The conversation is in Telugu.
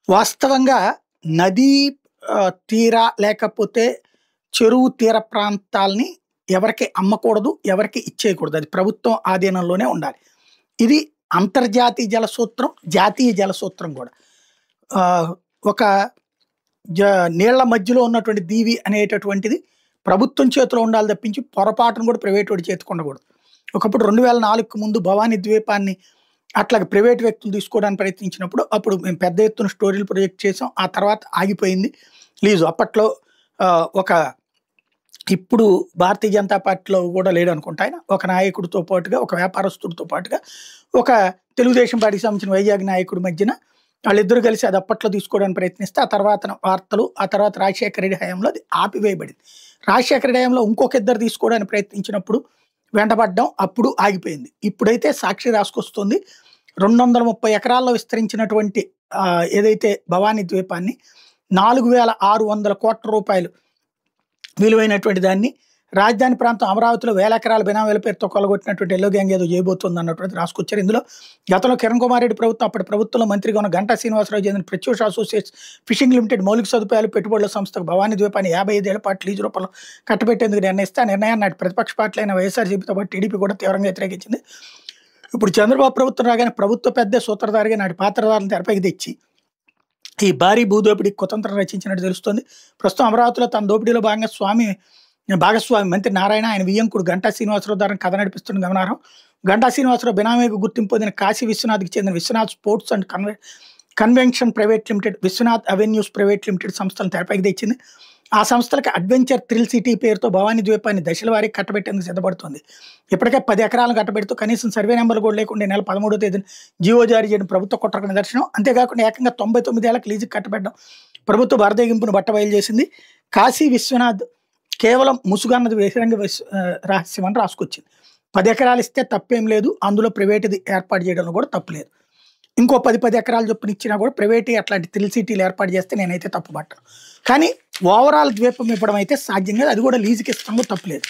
వాస్తవంగా నదీ తీర లేకపోతే చెరువు తీర ప్రాంతాల్ని ఎవరికీ అమ్మకూడదు. ఎవరికీ ఇచ్చేయకూడదు. అది ప్రభుత్వం ఆధీనంలోనే ఉండాలి. ఇది అంతర్జాతీయ జల సూత్రం, జాతీయ జల సూత్రం గూడా. ఒక జ నీళ్ల మధ్యలో ఉన్నటువంటి దీవి అనేటటువంటిది ప్రభుత్వం చేతిలో ఉండాలి తప్పించి పొరపాటున కూడా ప్రైవేట్ వాడి చేతికి ఉండకూడదు. ఒకప్పుడు 2004కు ముందు భవానీ ద్వీపాన్ని అట్లాగే ప్రైవేట్ వ్యక్తులు తీసుకోవడానికి ప్రయత్నించినప్పుడు అప్పుడు మేము పెద్ద ఎత్తున స్టోరీలు ప్రొజెక్ట్ చేసాం. ఆ తర్వాత ఆగిపోయింది లీజు. అప్పట్లో ఒక ఇప్పుడు భారతీయ జనతా పార్టీలో కూడా లేడనుకుంటా ఆయన. ఒక నాయకుడితో పాటుగా, ఒక వ్యాపారస్తుడితో పాటుగా, ఒక తెలుగుదేశం పార్టీకి సంబంధించిన వైజాగ్ నాయకుడి మధ్యన వాళ్ళిద్దరూ కలిసి అది అప్పట్లో తీసుకోవడానికి ప్రయత్నిస్తే ఆ తర్వాత వార్తలు, ఆ తర్వాత రాజశేఖర రెడ్డి హయాంలో అది ఆపివేయబడింది. రాజశేఖర రెడ్డి హయాంలో ఇంకొక ఇద్దరు తీసుకోవడానికి ప్రయత్నించినప్పుడు వెంటబడ్డం, అప్పుడు ఆగిపోయింది. ఇప్పుడైతే సాక్షి రాసుకొస్తుంది 230 ఎకరాల్లో విస్తరించినటువంటి ఏదైతే భవానీ ద్వీపాన్ని 4,600 కోట్ల రూపాయలు విలువైనటువంటి దాన్ని రాజధాని ప్రాంతం అమరావతిలో 1000 ఎకరాల బినామీల పేరుతో కొలగొట్టినటువంటి ఎల్లో గ్యాంగ్ ఏదో చేయబోతుంది అన్నటువంటి రాసుకొచ్చారు. ఇందులో గతంలో కిరణ్ కుమార్ రెడ్డి ప్రభుత్వం, అప్పటి ప్రభుత్వంలో మంత్రిగా ఉన్న గంటా శ్రీనివాసరావు చెందిన ప్రత్యూష అసోసియేట్స్ ఫిషింగ్ లిమిటెడ్ మౌలిక సదుపాయాలు పెట్టుబడుల సంస్థకు భవానీ ద్వీపాన్ని 55 ఏళ్ల పాటు లీజు రూపంలో కట్టబెట్టేందుకు నిర్ణయిస్తే ఆ నిర్ణయాన్ని నాటి ప్రతిపక్ష పార్టీలైన వైఎస్ఆర్సీపీతో పాటు టీడీపీ కూడా తీవ్రంగా వ్యతిరేకించింది. ఇప్పుడు చంద్రబాబు ప్రభుత్వం రాగానే ప్రభుత్వ పెద్ద సూత్రధారిగా నాటి పాత్రధారులను తెరపైకి తెచ్చి ఈ భారీ భూదోపిడీకి కుతంత్రం రచించినట్టు తెలుస్తోంది. ప్రస్తుతం అమరావతిలో తన దోపిడీలో భాగంగా భాగస్వామి మంత్రి నారాయణ, ఆయన వియ్యంకుడు గంటా శ్రీనివాసరావు ద్వారా కథ నడిపిస్తున్న గమనార్హం. గంటా శ్రీనివాసరావు బినామీకి గుర్తింపు పొందిన కాశీ విశ్వనాథ్కి చెందిన Vishwanath sports and convention private limited, Vishwanath avenues private limited సంస్థలను తెరపైకి తెచ్చింది. ఆ సంస్థలకు అడ్వెంచర్ థ్రిల్ సిటీ పేరుతో భవానీ ద్వీపాన్ని దశల వారీగా కట్టబెట్టేందుకు సిద్ధపడుతుంది. ఇప్పటికే 10 ఎకరాలను కట్టబెడుతూ కనీసం సర్వే నెంబర్లు కూడా లేకుండా నెల 13వ తేదీన జీవో జారీ చేయడం ప్రభుత్వ కుట్రకు నిదర్శనం. అంతేకాకుండా ఏకంగా 99 ఏళ్లకు లీజుకి కట్టబెట్టడం ప్రభుత్వ బరదగింపును బట్టబయలు చేసింది. కాశీ విశ్వనాథ్ కేవలం ముసుగన్నది బహిరంగ రహస్యం అని రాసుకొచ్చింది. 10 ఎకరాలు ఇస్తే తప్పేం లేదు, అందులో ప్రైవేటుది ఏర్పాటు చేయడంలో కూడా తప్పు లేదు. ఇంకో 10 ఎకరాలు చొప్పున ఇచ్చినా కూడా ప్రైవేట్ అట్లాంటి థ్రిల్ సిటీలు ఏర్పాటు చేస్తే నేనైతే తప్పు పట్టను. కానీ ఓవరాల్ ద్వీపం ఇవ్వడం అయితే సాధ్యం కాదు. అది కూడా లీజుకి ఇస్తాము, తప్పు లేదు.